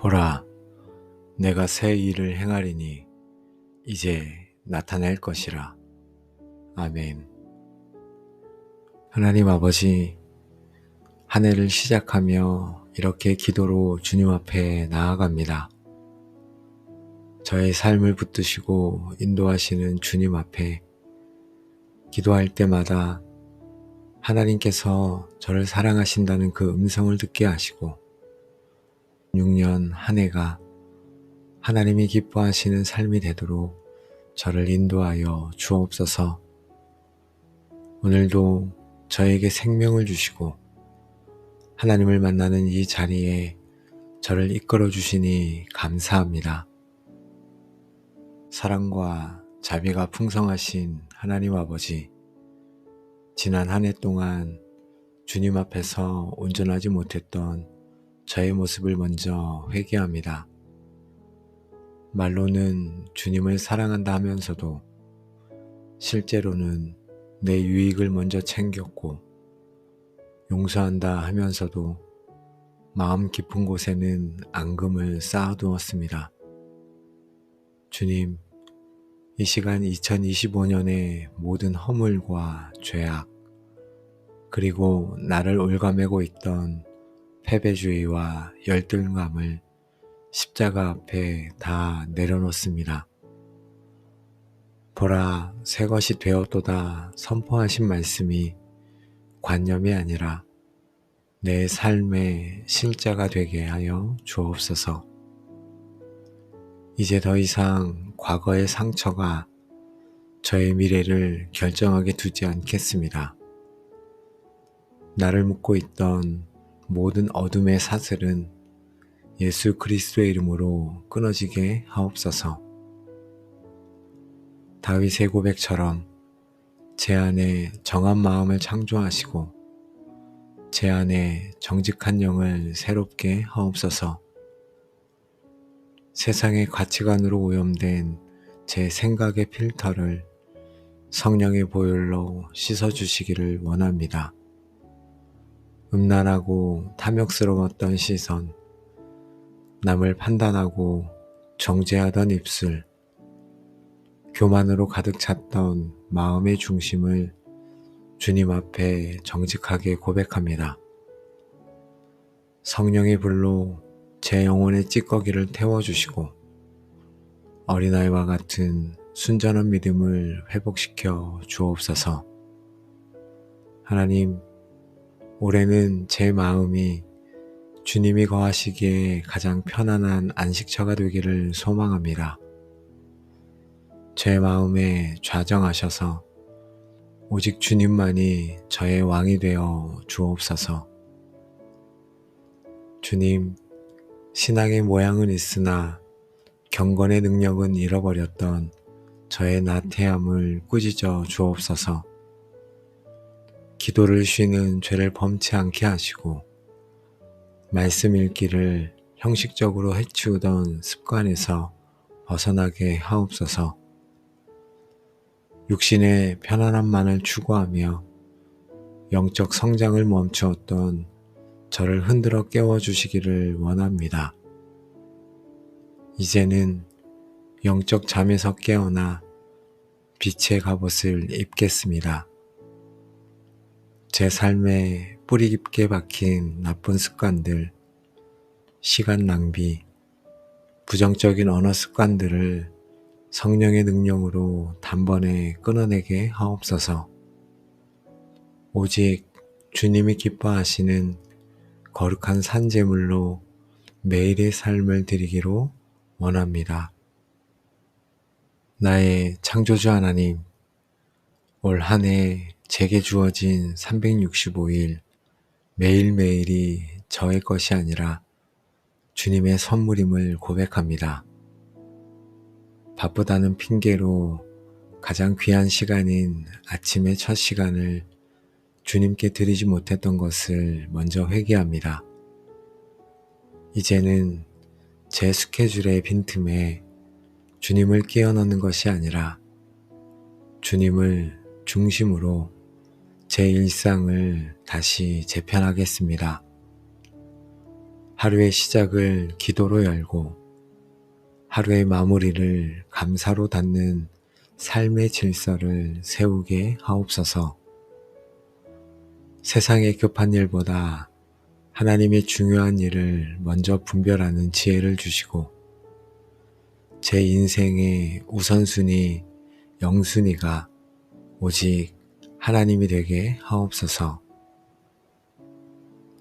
보라, 내가 새 일을 행하리니 이제 나타낼 것이라. 아멘. 하나님 아버지, 한 해를 시작하며 이렇게 기도로 주님 앞에 나아갑니다. 저의 삶을 붙드시고 인도하시는 주님 앞에 기도할 때마다 하나님께서 저를 사랑하신다는 그 음성을 듣게 하시고 6년 한 해가 하나님이 기뻐하시는 삶이 되도록 저를 인도하여 주옵소서. 오늘도 저에게 생명을 주시고 하나님을 만나는 이 자리에 저를 이끌어 주시니 감사합니다. 사랑과 자비가 풍성하신 하나님 아버지, 지난 한 해 동안 주님 앞에서 온전하지 못했던 저의 모습을 먼저 회개합니다. 말로는 주님을 사랑한다 하면서도 실제로는 내 유익을 먼저 챙겼고 용서한다 하면서도 마음 깊은 곳에는 앙금을 쌓아두었습니다. 주님, 이 시간 2025년의 모든 허물과 죄악, 그리고 나를 올가매고 있던 패배주의와 열등감을 십자가 앞에 다 내려놓습니다. 보라, 새 것이 되었도다 선포하신 말씀이 관념이 아니라 내 삶의 실제가 되게 하여 주옵소서. 이제 더 이상 과거의 상처가 저의 미래를 결정하게 두지 않겠습니다. 나를 묶고 있던 모든 어둠의 사슬은 예수 그리스도의 이름으로 끊어지게 하옵소서. 다윗의 고백처럼 제 안에 정한 마음을 창조하시고 제 안에 정직한 영을 새롭게 하옵소서. 세상의 가치관으로 오염된 제 생각의 필터를 성령의 보혈로 씻어주시기를 원합니다. 음란하고 탐욕스러웠던 시선, 남을 판단하고 정죄하던 입술, 교만으로 가득 찼던 마음의 중심을 주님 앞에 정직하게 고백합니다. 성령의 불로 제 영혼의 찌꺼기를 태워주시고 어린아이와 같은 순전한 믿음을 회복시켜 주옵소서. 하나님, 올해는 제 마음이 주님이 거하시기에 가장 편안한 안식처가 되기를 소망합니다. 제 마음에 좌정하셔서 오직 주님만이 저의 왕이 되어 주옵소서. 주님, 신앙의 모양은 있으나 경건의 능력은 잃어버렸던 저의 나태함을 꾸짖어 주옵소서. 기도를 쉬는 죄를 범치 않게 하시고 말씀 읽기를 형식적으로 해치우던 습관에서 벗어나게 하옵소서. 육신의 편안함만을 추구하며 영적 성장을 멈추었던 저를 흔들어 깨워주시기를 원합니다. 이제는 영적 잠에서 깨어나 빛의 갑옷을 입겠습니다. 제 삶에 뿌리 깊게 박힌 나쁜 습관들, 시간 낭비, 부정적인 언어 습관들을 성령의 능력으로 단번에 끊어내게 하옵소서. 오직 주님이 기뻐하시는 거룩한 산제물로 매일의 삶을 드리기로 원합니다. 나의 창조주 하나님, 올 한 해 제게 주어진 365일 매일매일이 저의 것이 아니라 주님의 선물임을 고백합니다. 바쁘다는 핑계로 가장 귀한 시간인 아침의 첫 시간을 주님께 드리지 못했던 것을 먼저 회개합니다. 이제는 제 스케줄의 빈틈에 주님을 끼워 넣는 것이 아니라 주님을 중심으로 제 일상을 다시 재편하겠습니다. 하루의 시작을 기도로 열고 하루의 마무리를 감사로 닫는 삶의 질서를 세우게 하옵소서. 세상의 급한 일보다 하나님의 중요한 일을 먼저 분별하는 지혜를 주시고 제 인생의 우선순위, 영순위가 오직 하나님이 되게 하옵소서.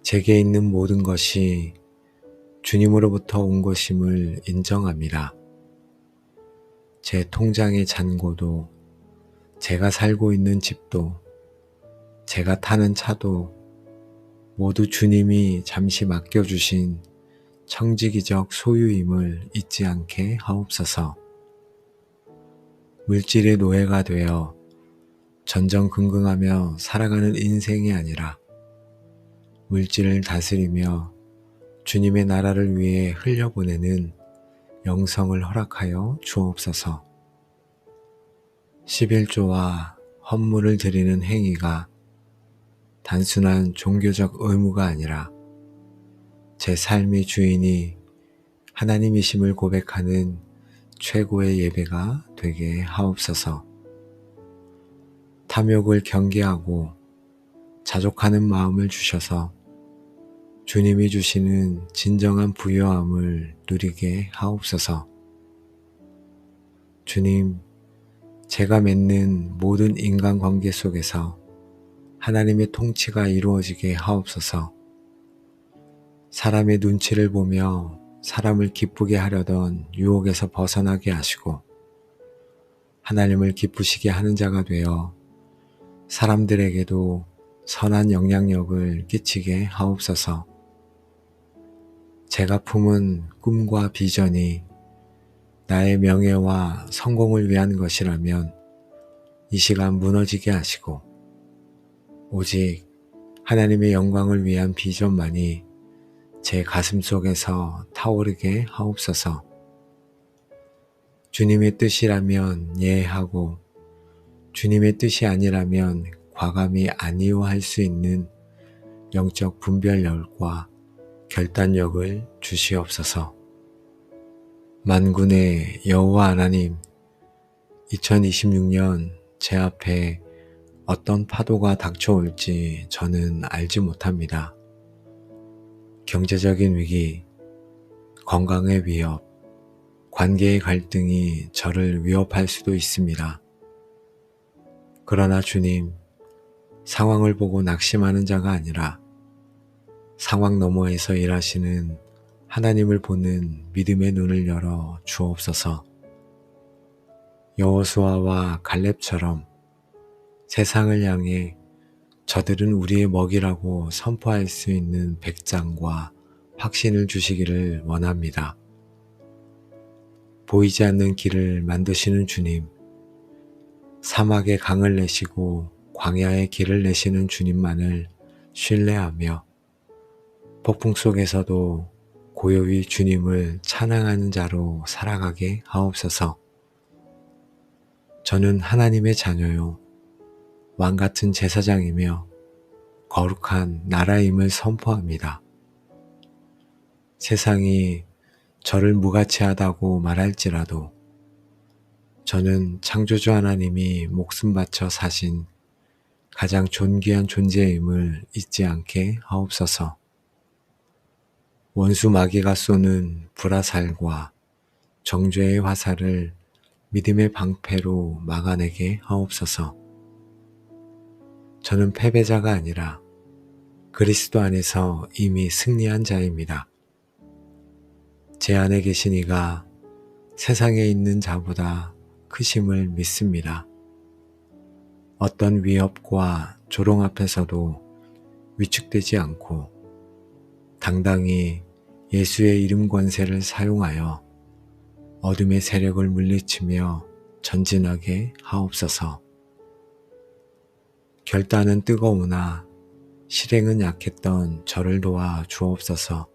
제게 있는 모든 것이 주님으로부터 온 것임을 인정합니다. 제 통장의 잔고도, 제가 살고 있는 집도, 제가 타는 차도 모두 주님이 잠시 맡겨주신 청지기적 소유임을 잊지 않게 하옵소서. 물질의 노예가 되어 전전긍긍하며 살아가는 인생이 아니라 물질을 다스리며 주님의 나라를 위해 흘려보내는 영성을 허락하여 주옵소서. 11조와 헌물을 드리는 행위가 단순한 종교적 의무가 아니라 제 삶의 주인이 하나님이심을 고백하는 최고의 예배가 되게 하옵소서. 탐욕을 경계하고 자족하는 마음을 주셔서 주님이 주시는 진정한 부요함을 누리게 하옵소서. 주님, 제가 맺는 모든 인간관계 속에서 하나님의 통치가 이루어지게 하옵소서. 사람의 눈치를 보며 사람을 기쁘게 하려던 유혹에서 벗어나게 하시고 하나님을 기쁘시게 하는 자가 되어 사람들에게도 선한 영향력을 끼치게 하옵소서. 제가 품은 꿈과 비전이 나의 명예와 성공을 위한 것이라면 이 시간 무너지게 하시고 오직 하나님의 영광을 위한 비전만이 제 가슴 속에서 타오르게 하옵소서. 주님의 뜻이라면 예하고 주님의 뜻이 아니라면 과감히 아니요 할 수 있는 영적 분별력과 결단력을 주시옵소서. 만군의 여호와 하나님, 2026년 제 앞에 어떤 파도가 닥쳐올지 저는 알지 못합니다. 경제적인 위기, 건강의 위협, 관계의 갈등이 저를 위협할 수도 있습니다. 그러나 주님, 상황을 보고 낙심하는 자가 아니라 상황 너머에서 일하시는 하나님을 보는 믿음의 눈을 열어 주옵소서. 여호수아와 갈렙처럼 세상을 향해 저들은 우리의 먹이라고 선포할 수 있는 백장과 확신을 주시기를 원합니다. 보이지 않는 길을 만드시는 주님, 사막에 강을 내시고 광야에 길을 내시는 주님만을 신뢰하며 폭풍 속에서도 고요히 주님을 찬양하는 자로 살아가게 하옵소서. 저는 하나님의 자녀요, 왕같은 제사장이며 거룩한 나라임을 선포합니다. 세상이 저를 무가치하다고 말할지라도 저는 창조주 하나님이 목숨 바쳐 사신 가장 존귀한 존재임을 잊지 않게 하옵소서. 원수 마귀가 쏘는 불화살과 정죄의 화살을 믿음의 방패로 막아내게 하옵소서. 저는 패배자가 아니라 그리스도 안에서 이미 승리한 자입니다. 제 안에 계신 이가 세상에 있는 자보다 크심을 믿습니다. 어떤 위협과 조롱 앞에서도 위축되지 않고 당당히 예수의 이름 권세를 사용하여 어둠의 세력을 물리치며 전진하게 하옵소서. 결단은 뜨거우나 실행은 약했던 저를 도와 주옵소서.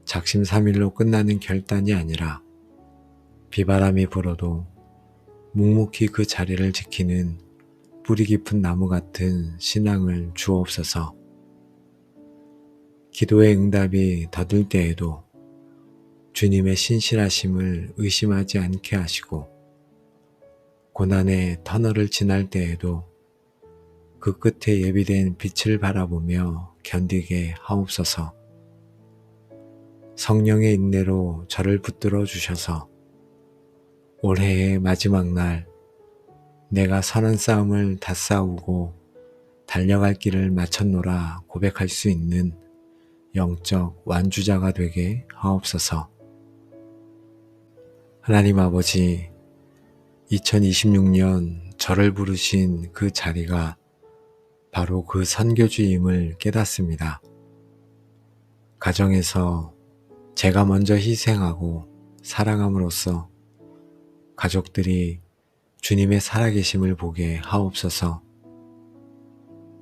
작심삼일로 끝나는 결단이 아니라 비바람이 불어도 묵묵히 그 자리를 지키는 뿌리 깊은 나무 같은 신앙을 주옵소서. 기도의 응답이 더딜 때에도 주님의 신실하심을 의심하지 않게 하시고 고난의 터널을 지날 때에도 그 끝에 예비된 빛을 바라보며 견디게 하옵소서. 성령의 인내로 저를 붙들어 주셔서 올해의 마지막 날 내가 선한 싸움을 다 싸우고 달려갈 길을 마쳤노라 고백할 수 있는 영적 완주자가 되게 하옵소서. 하나님 아버지, 2026년 저를 부르신 그 자리가 바로 그 선교주임을 깨닫습니다. 가정에서 제가 먼저 희생하고 사랑함으로써 가족들이 주님의 살아계심을 보게 하옵소서.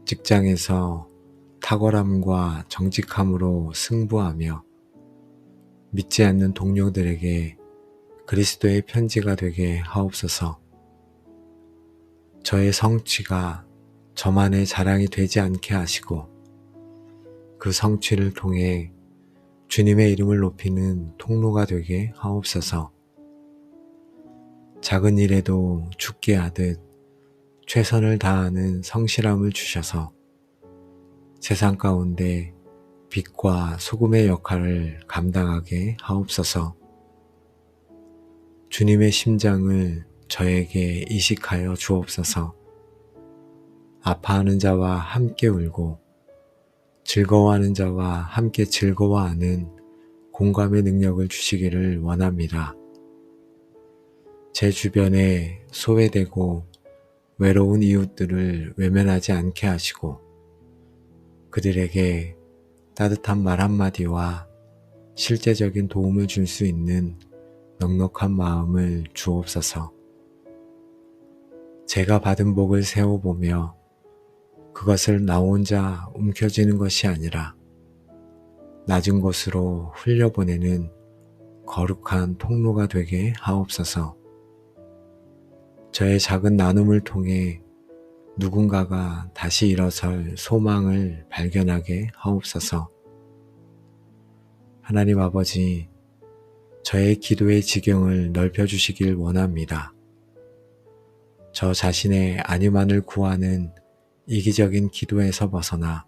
직장에서 탁월함과 정직함으로 승부하며 믿지 않는 동료들에게 그리스도의 편지가 되게 하옵소서. 저의 성취가 저만의 자랑이 되지 않게 하시고 그 성취를 통해 주님의 이름을 높이는 통로가 되게 하옵소서. 작은 일에도 죽게 하듯 최선을 다하는 성실함을 주셔서 세상 가운데 빛과 소금의 역할을 감당하게 하옵소서. 주님의 심장을 저에게 이식하여 주옵소서. 아파하는 자와 함께 울고 즐거워하는 자와 함께 즐거워하는 공감의 능력을 주시기를 원합니다. 제 주변에 소외되고 외로운 이웃들을 외면하지 않게 하시고 그들에게 따뜻한 말 한마디와 실제적인 도움을 줄 수 있는 넉넉한 마음을 주옵소서. 제가 받은 복을 세워보며 그것을 나 혼자 움켜쥐는 것이 아니라 낮은 곳으로 흘려보내는 거룩한 통로가 되게 하옵소서. 저의 작은 나눔을 통해 누군가가 다시 일어설 소망을 발견하게 하옵소서. 하나님 아버지, 저의 기도의 지경을 넓혀주시길 원합니다. 저 자신의 안위만을 구하는 이기적인 기도에서 벗어나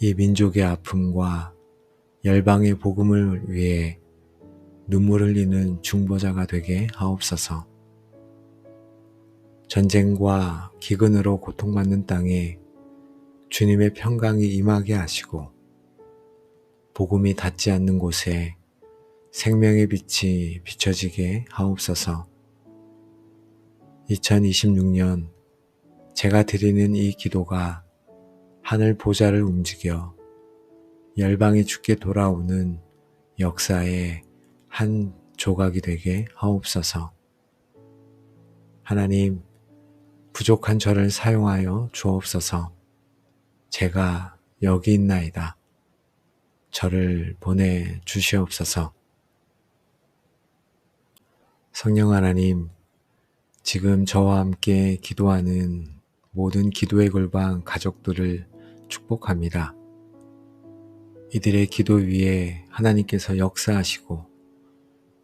이 민족의 아픔과 열방의 복음을 위해 눈물 흘리는 중보자가 되게 하옵소서. 전쟁과 기근으로 고통받는 땅에 주님의 평강이 임하게 하시고 복음이 닿지 않는 곳에 생명의 빛이 비춰지게 하옵소서. 2026년 제가 드리는 이 기도가 하늘 보좌를 움직여 열방이 주께 돌아오는 역사의 한 조각이 되게 하옵소서. 하나님, 부족한 저를 사용하여 주옵소서. 제가 여기 있나이다. 저를 보내 주시옵소서. 성령 하나님, 지금 저와 함께 기도하는 모든 기도의 골방 가족들을 축복합니다. 이들의 기도 위에 하나님께서 역사하시고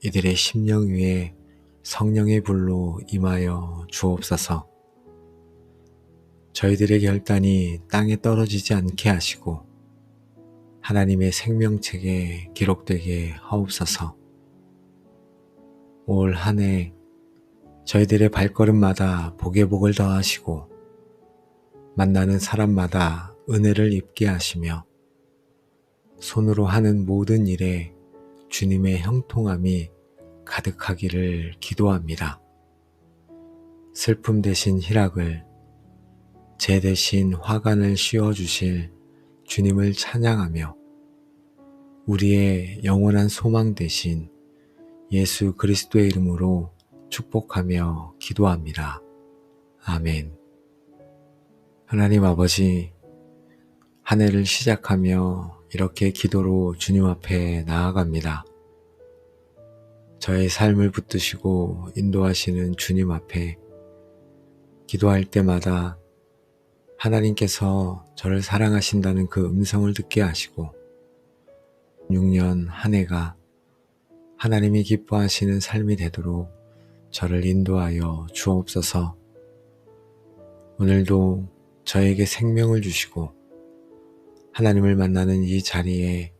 이들의 심령 위에 성령의 불로 임하여 주옵소서. 저희들의 결단이 땅에 떨어지지 않게 하시고 하나님의 생명책에 기록되게 하옵소서. 올 한 해 저희들의 발걸음마다 복의 복을 더하시고 만나는 사람마다 은혜를 입게 하시며 손으로 하는 모든 일에 주님의 형통함이 가득하기를 기도합니다. 슬픔 대신 희락을, 재 대신 화관을 씌워주실 주님을 찬양하며 우리의 영원한 소망 대신 예수 그리스도의 이름으로 축복하며 기도합니다. 아멘. 하나님 아버지, 한 해를 시작하며 이렇게 기도로 주님 앞에 나아갑니다. 저의 삶을 붙드시고 인도하시는 주님 앞에 기도할 때마다 하나님께서 저를 사랑하신다는 그 음성을 듣게 하시고 6년 한 해가 하나님이 기뻐하시는 삶이 되도록 저를 인도하여 주옵소서. 오늘도 저에게 생명을 주시고 하나님을 만나는 이 자리에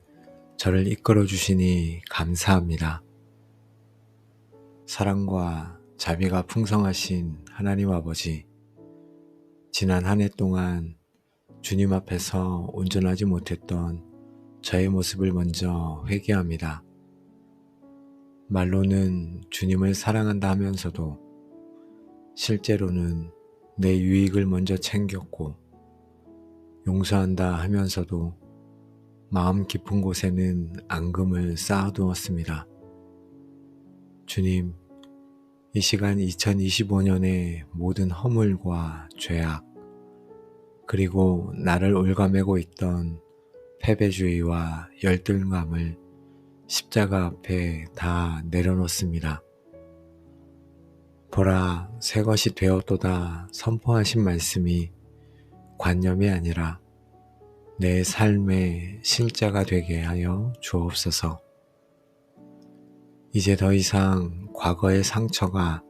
저를 이끌어 주시니 감사합니다. 사랑과 자비가 풍성하신 하나님 아버지, 지난 한 해 동안 주님 앞에서 온전하지 못했던 저의 모습을 먼저 회개합니다. 말로는 주님을 사랑한다 하면서도 실제로는 내 유익을 먼저 챙겼고 용서한다 하면서도 마음 깊은 곳에는 앙금을 쌓아두었습니다. 주님, 이 시간 2025년의 모든 허물과 죄악, 그리고 나를 올가매고 있던 패배주의와 열등감을 십자가 앞에 다 내려놓습니다. 보라, 새 것이 되었도다 선포하신 말씀이 관념이 아니라 내 삶의 실자가 되게 하여 주옵소서. 이제 더 이상 과거의 상처가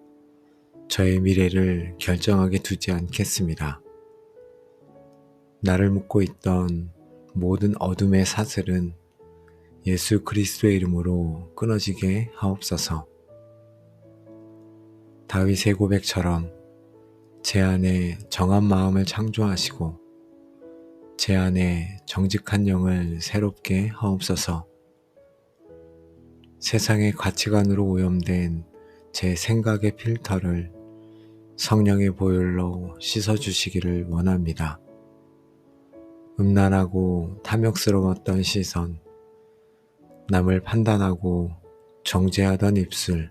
저의 미래를 결정하게 두지 않겠습니다. 나를 묶고 있던 모든 어둠의 사슬은 예수 그리스도의 이름으로 끊어지게 하옵소서. 다윗의 고백처럼 제 안에 정한 마음을 창조하시고 제 안에 정직한 영을 새롭게 하옵소서. 세상의 가치관으로 오염된 제 생각의 필터를 성령의 보혈로 씻어주시기를 원합니다. 음란하고 탐욕스러웠던 시선, 남을 판단하고 정죄하던 입술,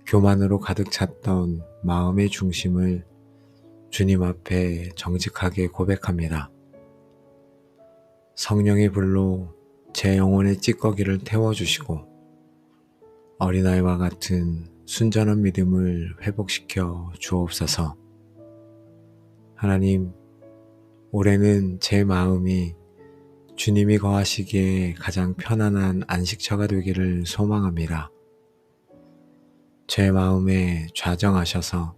교만으로 가득 찼던 마음의 중심을 주님 앞에 정직하게 고백합니다. 성령의 불로 제 영혼의 찌꺼기를 태워주시고 어린아이와 같은 순전한 믿음을 회복시켜 주옵소서. 하나님, 올해는 제 마음이 주님이 거하시기에 가장 편안한 안식처가 되기를 소망합니다. 제 마음에 좌정하셔서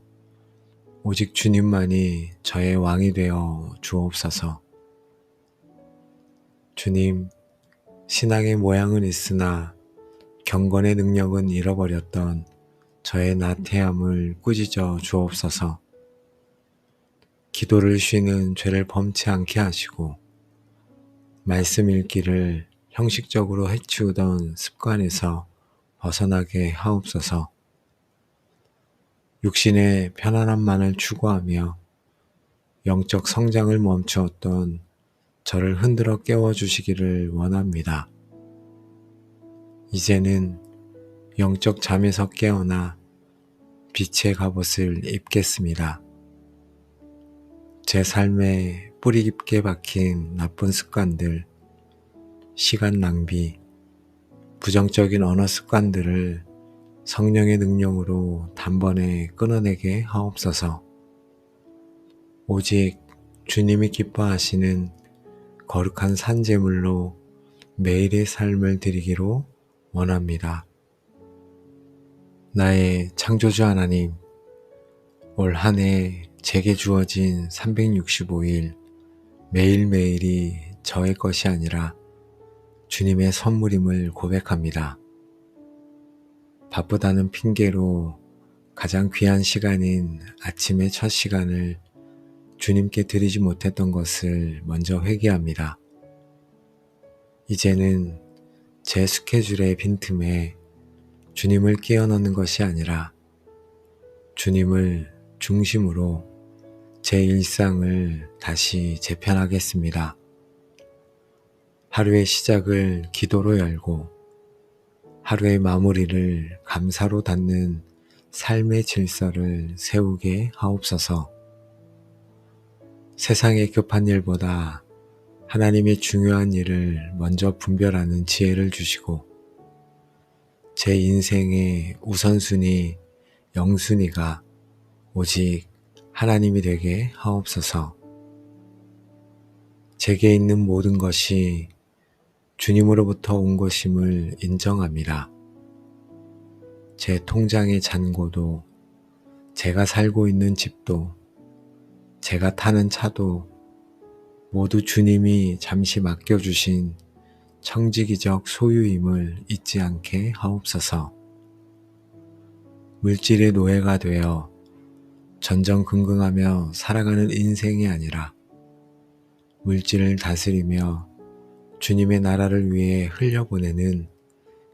오직 주님만이 저의 왕이 되어 주옵소서. 주님, 신앙의 모양은 있으나 경건의 능력은 잃어버렸던 저의 나태함을 꾸짖어 주옵소서. 기도를 쉬는 죄를 범치 않게 하시고 말씀 읽기를 형식적으로 해치우던 습관에서 벗어나게 하옵소서. 육신의 편안함만을 추구하며 영적 성장을 멈추었던 저를 흔들어 깨워주시기를 원합니다. 이제는 영적 잠에서 깨어나 빛의 갑옷을 입겠습니다. 제 삶에 뿌리 깊게 박힌 나쁜 습관들, 시간 낭비, 부정적인 언어 습관들을 성령의 능력으로 단번에 끊어내게 하옵소서. 오직 주님이 기뻐하시는 거룩한 산제물로 매일의 삶을 드리기로 원합니다. 나의 창조주 하나님, 올 한 해 제게 주어진 365일 매일매일이 저의 것이 아니라 주님의 선물임을 고백합니다. 바쁘다는 핑계로 가장 귀한 시간인 아침의 첫 시간을 주님께 드리지 못했던 것을 먼저 회개합니다. 이제는 제 스케줄의 빈틈에 주님을 끼워 넣는 것이 아니라 주님을 중심으로 제 일상을 다시 재편하겠습니다. 하루의 시작을 기도로 열고 하루의 마무리를 감사로 닫는 삶의 질서를 세우게 하옵소서. 세상의 급한 일보다 하나님의 중요한 일을 먼저 분별하는 지혜를 주시고 제 인생의 우선순위, 영순위가 오직 하나님이 되게 하옵소서. 제게 있는 모든 것이 주님으로부터 온 것임을 인정합니다. 제 통장의 잔고도, 제가 살고 있는 집도, 제가 타는 차도 모두 주님이 잠시 맡겨주신 청지기적 소유임을 잊지 않게 하옵소서. 물질의 노예가 되어 전전긍긍하며 살아가는 인생이 아니라 물질을 다스리며 주님의 나라를 위해 흘려보내는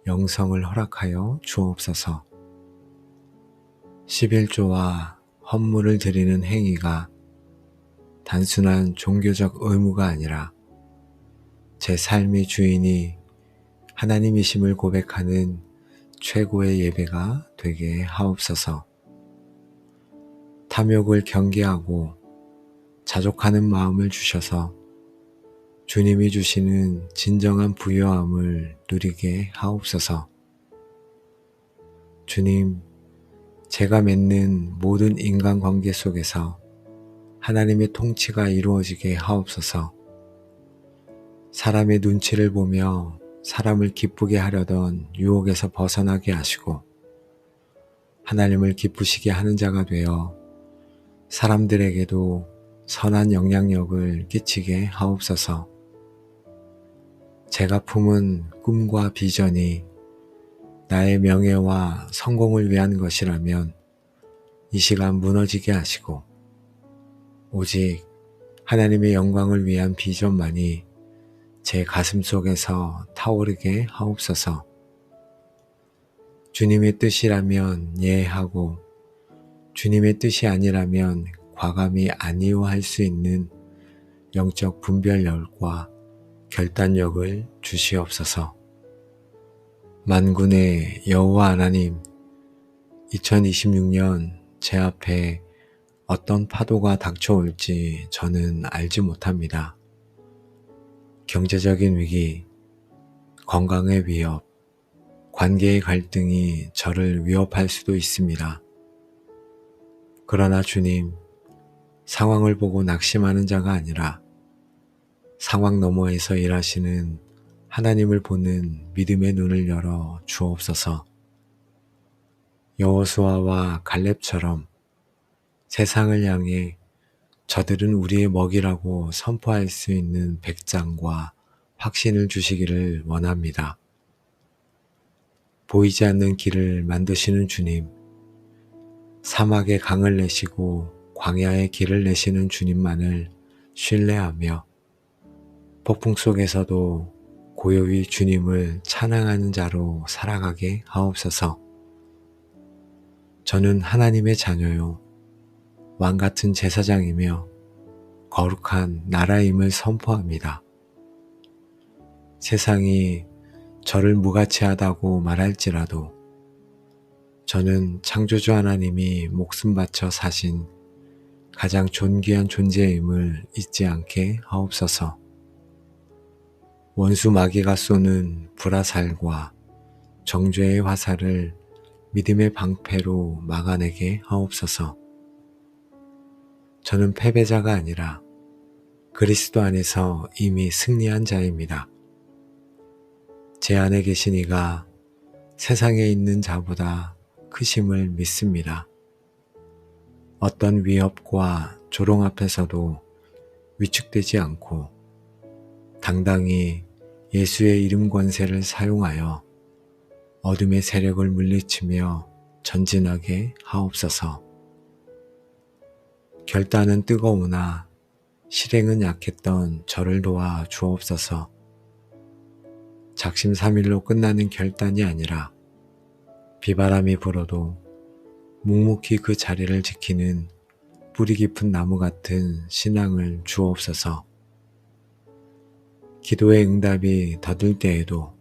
영성을 허락하여 주옵소서. 11조와 헌물을 드리는 행위가 단순한 종교적 의무가 아니라 제 삶의 주인이 하나님이심을 고백하는 최고의 예배가 되게 하옵소서. 탐욕을 경계하고 자족하는 마음을 주셔서 주님이 주시는 진정한 부요함을 누리게 하옵소서. 주님, 제가 맺는 모든 인간관계 속에서 하나님의 통치가 이루어지게 하옵소서. 사람의 눈치를 보며 사람을 기쁘게 하려던 유혹에서 벗어나게 하시고 하나님을 기쁘시게 하는 자가 되어 사람들에게도 선한 영향력을 끼치게 하옵소서. 제가 품은 꿈과 비전이 나의 명예와 성공을 위한 것이라면 이 시간 무너지게 하시고 오직 하나님의 영광을 위한 비전만이 제 가슴 속에서 타오르게 하옵소서. 주님의 뜻이라면 예하고 주님의 뜻이 아니라면 과감히 아니오할 수 있는 영적 분별력과 결단력을 주시옵소서. 만군의 여호와 하나님, 2026년 제 앞에 어떤 파도가 닥쳐올지 저는 알지 못합니다. 경제적인 위기, 건강의 위협, 관계의 갈등이 저를 위협할 수도 있습니다. 그러나 주님, 상황을 보고 낙심하는 자가 아니라 상황 너머에서 일하시는 하나님을 보는 믿음의 눈을 열어 주옵소서. 여호수아와 갈렙처럼 세상을 향해 저들은 우리의 먹이라고 선포할 수 있는 백장과 확신을 주시기를 원합니다. 보이지 않는 길을 만드시는 주님, 사막에 강을 내시고 광야에 길을 내시는 주님만을 신뢰하며 폭풍 속에서도 고요히 주님을 찬양하는 자로 살아가게 하옵소서. 저는 하나님의 자녀요, 왕같은 제사장이며 거룩한 나라임을 선포합니다. 세상이 저를 무가치하다고 말할지라도 저는 창조주 하나님이 목숨 바쳐 사신 가장 존귀한 존재임을 잊지 않게 하옵소서. 원수 마귀가 쏘는 불화살과 정죄의 화살을 믿음의 방패로 막아내게 하옵소서. 저는 패배자가 아니라 그리스도 안에서 이미 승리한 자입니다. 제 안에 계신 이가 세상에 있는 자보다 크심을 믿습니다. 어떤 위협과 조롱 앞에서도 위축되지 않고 당당히 예수의 이름 권세를 사용하여 어둠의 세력을 물리치며 전진하게 하옵소서. 결단은 뜨거우나 실행은 약했던 저를 도와 주옵소서. 작심삼일로 끝나는 결단이 아니라 비바람이 불어도 묵묵히 그 자리를 지키는 뿌리 깊은 나무 같은 신앙을 주옵소서. 기도의 응답이 더딜 때에도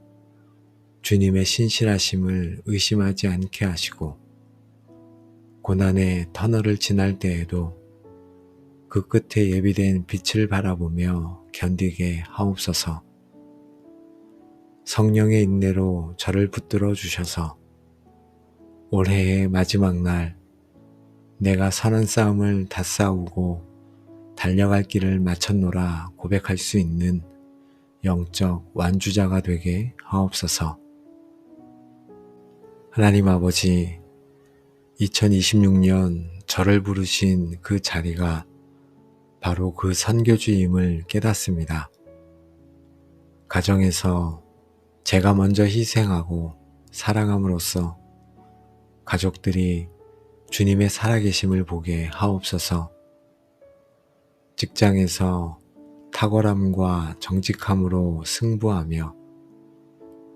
주님의 신실하심을 의심하지 않게 하시고 고난의 터널을 지날 때에도 그 끝에 예비된 빛을 바라보며 견디게 하옵소서. 성령의 인내로 저를 붙들어 주셔서 올해의 마지막 날 내가 선한 싸움을 다 싸우고 달려갈 길을 마쳤노라 고백할 수 있는 영적 완주자가 되게 하옵소서. 하나님 아버지, 2026년 저를 부르신 그 자리가 바로 그 선교주임을 깨닫습니다. 가정에서 제가 먼저 희생하고 사랑함으로써 가족들이 주님의 살아계심을 보게 하옵소서. 직장에서 탁월함과 정직함으로 승부하며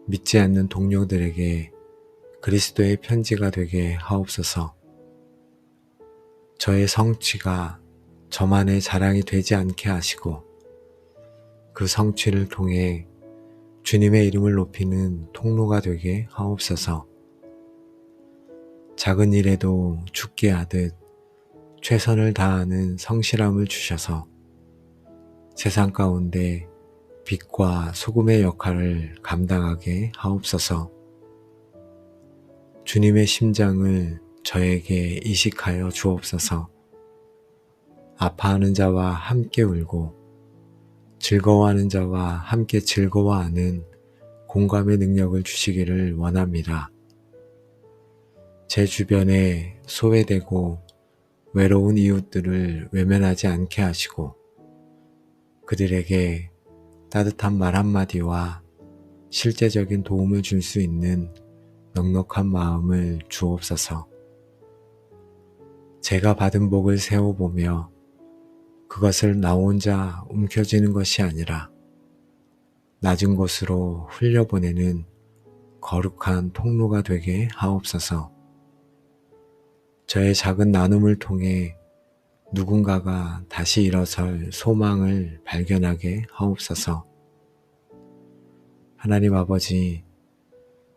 믿지 않는 동료들에게 그리스도의 편지가 되게 하옵소서. 저의 성취가 저만의 자랑이 되지 않게 하시고 그 성취를 통해 주님의 이름을 높이는 통로가 되게 하옵소서. 작은 일에도 죽게 하듯 최선을 다하는 성실함을 주셔서 세상 가운데 빛과 소금의 역할을 감당하게 하옵소서. 주님의 심장을 저에게 이식하여 주옵소서. 아파하는 자와 함께 울고 즐거워하는 자와 함께 즐거워하는 공감의 능력을 주시기를 원합니다. 제 주변에 소외되고 외로운 이웃들을 외면하지 않게 하시고 그들에게 따뜻한 말 한마디와 실제적인 도움을 줄 수 있는 넉넉한 마음을 주옵소서. 제가 받은 복을 세워보며 그것을 나 혼자 움켜쥐는 것이 아니라 낮은 곳으로 흘려보내는 거룩한 통로가 되게 하옵소서. 저의 작은 나눔을 통해 누군가가 다시 일어설 소망을 발견하게 하옵소서. 하나님 아버지,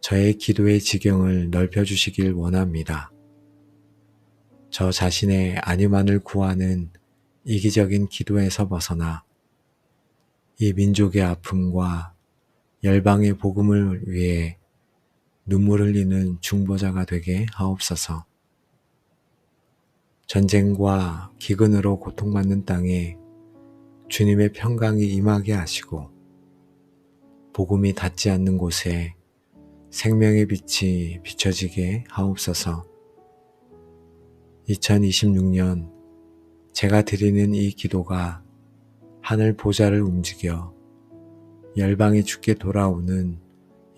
저의 기도의 지경을 넓혀주시길 원합니다. 저 자신의 아니만을 구하는 이기적인 기도에서 벗어나 이 민족의 아픔과 열방의 복음을 위해 눈물 흘리는 중보자가 되게 하옵소서. 전쟁과 기근으로 고통받는 땅에 주님의 평강이 임하게 하시고 복음이 닿지 않는 곳에 생명의 빛이 비춰지게 하옵소서. 2026년 제가 드리는 이 기도가 하늘 보좌를 움직여 열방이 주께 돌아오는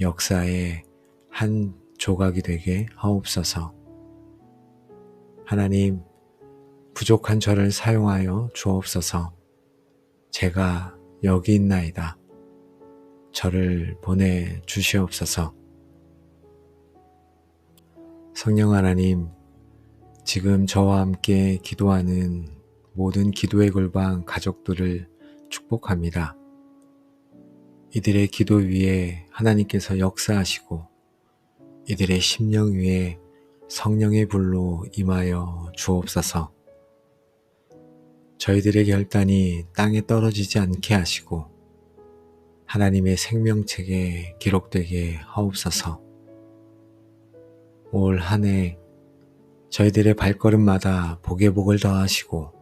역사의 한 조각이 되게 하옵소서. 하나님, 부족한 저를 사용하여 주옵소서. 제가 여기 있나이다. 저를 보내 주시옵소서. 성령 하나님, 지금 저와 함께 기도하는 모든 기도의 골방 가족들을 축복합니다. 이들의 기도 위에 하나님께서 역사하시고 이들의 심령 위에 성령의 불로 임하여 주옵소서. 저희들의 결단이 땅에 떨어지지 않게 하시고 하나님의 생명책에 기록되게 하옵소서. 올 한 해 저희들의 발걸음마다 복의 복을 더하시고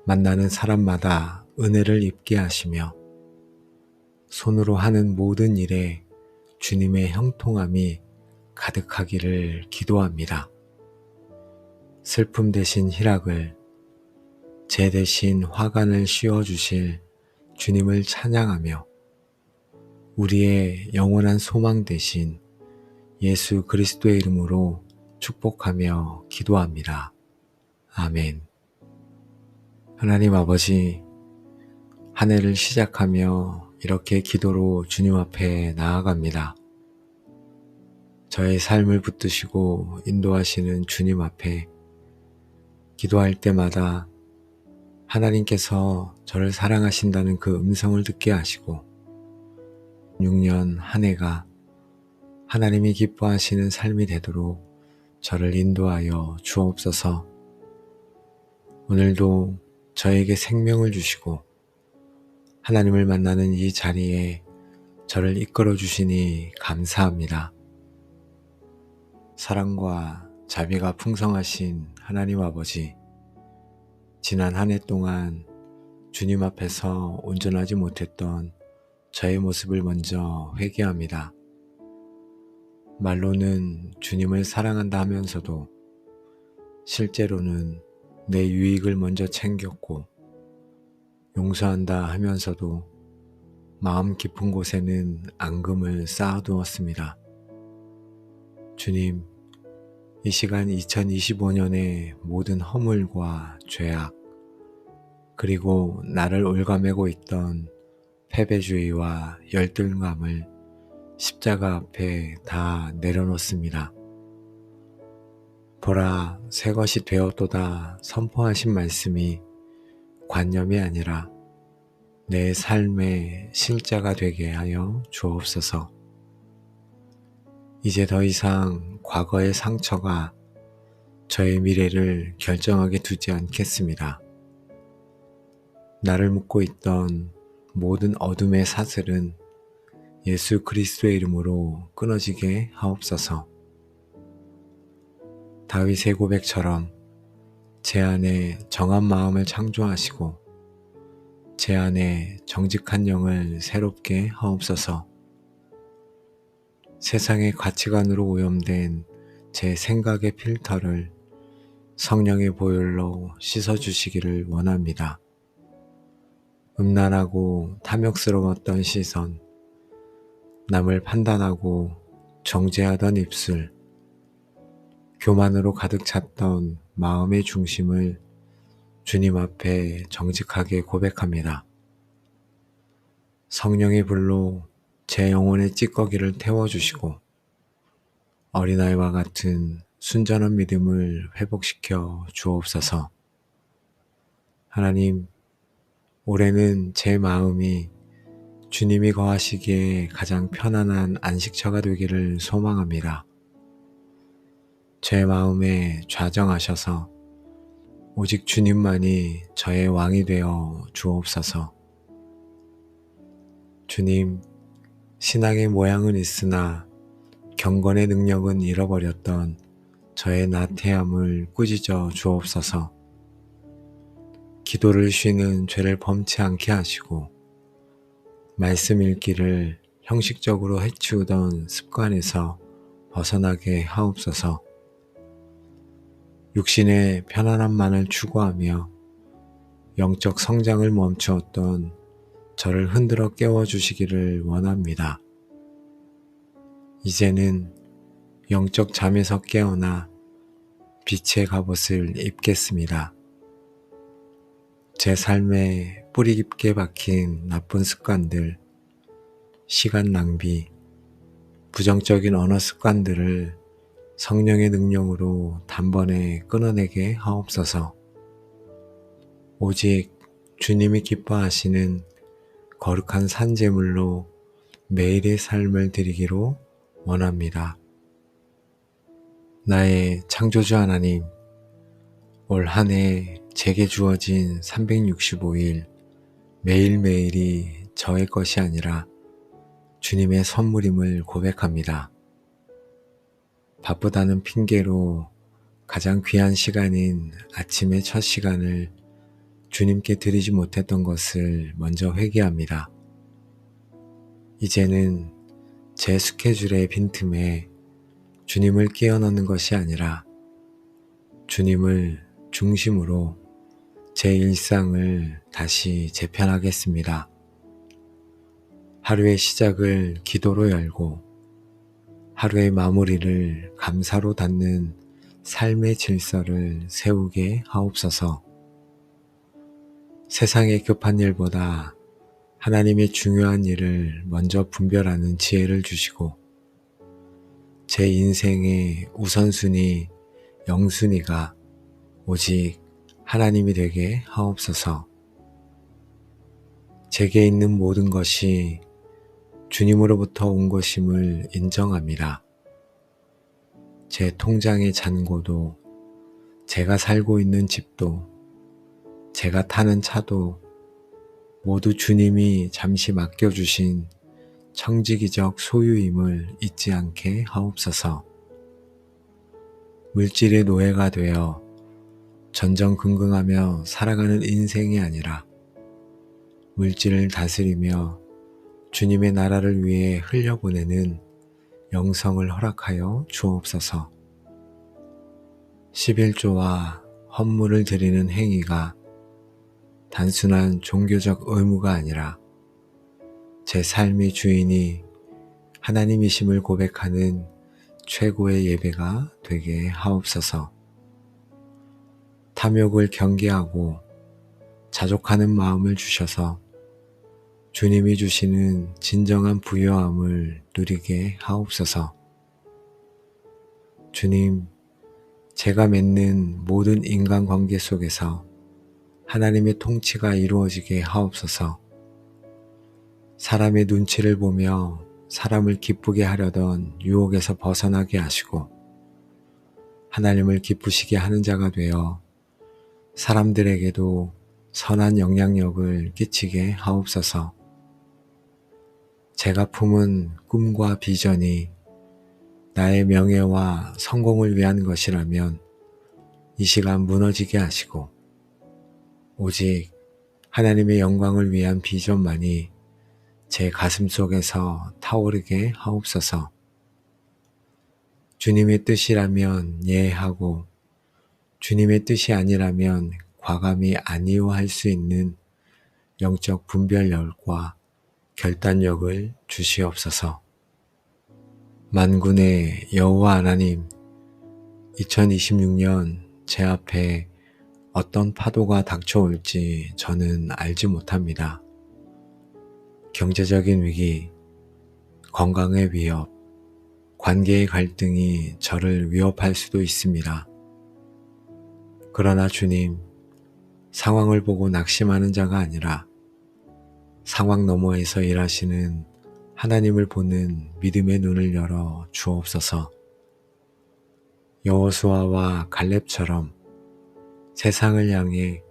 만나는 사람마다 은혜를 입게 하시며 손으로 하는 모든 일에 주님의 형통함이 가득하기를 기도합니다. 슬픔 대신 희락을, 재 대신 화관을 씌워주실 주님을 찬양하며 우리의 영원한 소망 대신 예수 그리스도의 이름으로 축복하며 기도합니다. 아멘. 하나님 아버지, 한 해를 시작하며 이렇게 기도로 주님 앞에 나아갑니다. 저의 삶을 붙드시고 인도하시는 주님 앞에 기도할 때마다 하나님께서 저를 사랑하신다는 그 음성을 듣게 하시고 6년 한 해가 하나님이 기뻐하시는 삶이 되도록 저를 인도하여 주옵소서. 오늘도 저에게 생명을 주시고 하나님을 만나는 이 자리에 저를 이끌어 주시니 감사합니다. 사랑과 자비가 풍성하신 하나님 아버지, 지난 한 해 동안 주님 앞에서 온전하지 못했던 저의 모습을 먼저 회개합니다. 말로는 주님을 사랑한다 하면서도 실제로는 내 유익을 먼저 챙겼고, 용서한다 하면서도 마음 깊은 곳에는 앙금을 쌓아두었습니다. 주님, 이 시간 2025년의 모든 허물과 죄악, 그리고 나를 올가매고 있던 패배주의와 열등감을 십자가 앞에 다 내려놓습니다. 보라, 새 것이 되었도다 선포하신 말씀이 관념이 아니라 내 삶의 실자가 되게 하여 주옵소서. 이제 더 이상 과거의 상처가 저의 미래를 결정하게 두지 않겠습니다. 나를 묶고 있던 모든 어둠의 사슬은 예수 그리스도의 이름으로 끊어지게 하옵소서. 다윗의 고백처럼 제 안에 정한 마음을 창조하시고 제 안에 정직한 영을 새롭게 하옵소서. 세상의 가치관으로 오염된 제 생각의 필터를 성령의 보혈로 씻어주시기를 원합니다. 음란하고 탐욕스러웠던 시선, 남을 판단하고 정죄하던 입술, 교만으로 가득 찼던 마음의 중심을 주님 앞에 정직하게 고백합니다. 성령의 불로 제 영혼의 찌꺼기를 태워주시고 어린아이와 같은 순전한 믿음을 회복시켜 주옵소서. 하나님, 올해는 제 마음이 주님이 거하시기에 가장 편안한 안식처가 되기를 소망합니다. 제 마음에 좌정하셔서 오직 주님만이 저의 왕이 되어 주옵소서. 주님, 신앙의 모양은 있으나 경건의 능력은 잃어버렸던 저의 나태함을 꾸짖어 주옵소서. 기도를 쉬는 죄를 범치 않게 하시고 말씀 읽기를 형식적으로 해치우던 습관에서 벗어나게 하옵소서. 육신의 편안함만을 추구하며 영적 성장을 멈추었던 저를 흔들어 깨워주시기를 원합니다. 이제는 영적 잠에서 깨어나 빛의 갑옷을 입겠습니다. 제 삶에 뿌리 깊게 박힌 나쁜 습관들, 시간 낭비, 부정적인 언어 습관들을 성령의 능력으로 단번에 끊어내게 하옵소서. 오직 주님이 기뻐하시는 거룩한 산제물로 매일의 삶을 드리기로 원합니다. 나의 창조주 하나님, 올 한 해 제게 주어진 365일 매일매일이 저의 것이 아니라 주님의 선물임을 고백합니다. 바쁘다는 핑계로 가장 귀한 시간인 아침의 첫 시간을 주님께 드리지 못했던 것을 먼저 회개합니다. 이제는 제 스케줄의 빈틈에 주님을 끼워 넣는 것이 아니라 주님을 중심으로 제 일상을 다시 재편하겠습니다. 하루의 시작을 기도로 열고 하루의 마무리를 감사로 닫는 삶의 질서를 세우게 하옵소서. 세상의 급한 일보다 하나님의 중요한 일을 먼저 분별하는 지혜를 주시고 제 인생의 우선순위, 영순위가 오직 하나님이 되게 하옵소서. 제게 있는 모든 것이 주님으로부터 온 것임을 인정합니다. 제 통장의 잔고도, 제가 살고 있는 집도, 제가 타는 차도 모두 주님이 잠시 맡겨주신 청지기적 소유임을 잊지 않게 하옵소서. 물질의 노예가 되어 전전긍긍하며 살아가는 인생이 아니라 물질을 다스리며 주님의 나라를 위해 흘려보내는 영성을 허락하여 주옵소서. 11조와 헌물을 드리는 행위가 단순한 종교적 의무가 아니라 제 삶의 주인이 하나님이심을 고백하는 최고의 예배가 되게 하옵소서. 탐욕을 경계하고 자족하는 마음을 주셔서 주님이 주시는 진정한 부요함을 누리게 하옵소서. 주님, 제가 맺는 모든 인간관계 속에서 하나님의 통치가 이루어지게 하옵소서. 사람의 눈치를 보며 사람을 기쁘게 하려던 유혹에서 벗어나게 하시고 하나님을 기쁘시게 하는 자가 되어 사람들에게도 선한 영향력을 끼치게 하옵소서. 제가 품은 꿈과 비전이 나의 명예와 성공을 위한 것이라면 이 시간 무너지게 하시고 오직 하나님의 영광을 위한 비전만이 제 가슴 속에서 타오르게 하옵소서. 주님의 뜻이라면 예하고 주님의 뜻이 아니라면 과감히 아니오할 수 있는 영적 분별력과 결단력을 주시옵소서. 만군의 여호와 하나님, 2026년 제 앞에 어떤 파도가 닥쳐올지 저는 알지 못합니다. 경제적인 위기, 건강의 위협, 관계의 갈등이 저를 위협할 수도 있습니다. 그러나 주님, 상황을 보고 낙심하는 자가 아니라 상황 너머에서 일하시는 하나님을 보는 믿음의 눈을 열어 주옵소서. 여호수아와 갈렙처럼 세상을 향해